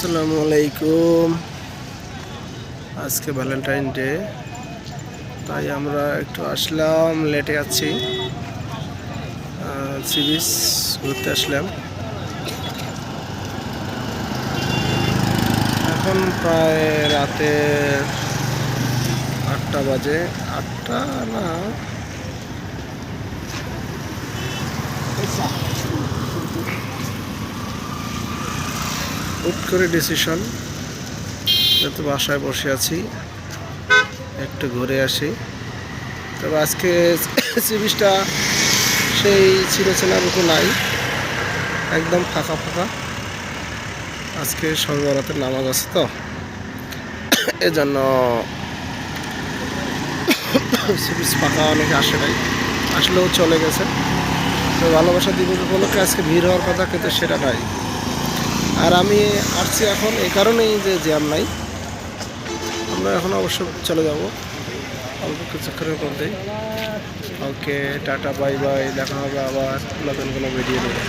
আসসালামু আলাইকুম। আজকে ভ্যালেন্টাইন ডে, তাই আমরা একটু আসলাম, লেটে আছি। সি বিচ ঘুরতে আসলাম। এখন প্রায় রাতে 8টা বাজে, 8টা না, হুট করে ডিসিশন, যেহেতু বাসায় বসে আছি, একটু ঘুরে আসি। তবে আজকে সি বিচটা সেই ছিঁড়েছেনার মতো নাই, একদম ফাঁকা ফাঁকা। আজকে সর্বরাতের নামাজ আছে, তো এজন্য সি বিচ ফাঁকা, অনেকে আসে নাই, আসলেও চলে গেছে। তো ভালোবাসা দিবস উপলক্ষে আজকে ভিড় হওয়ার কথা, কিন্তু সেটা নাই। আর আমি আসছি এখন এই কারণেই যে জ্যাম নাই। আমরা এখন অবশ্য চলে যাব অল্প কিছুক্ষণের মধ্যেই। ওকে, টাটা, বাই বাই, দেখা হবে আবার নতুন কোনো ভিডিও নিয়ে।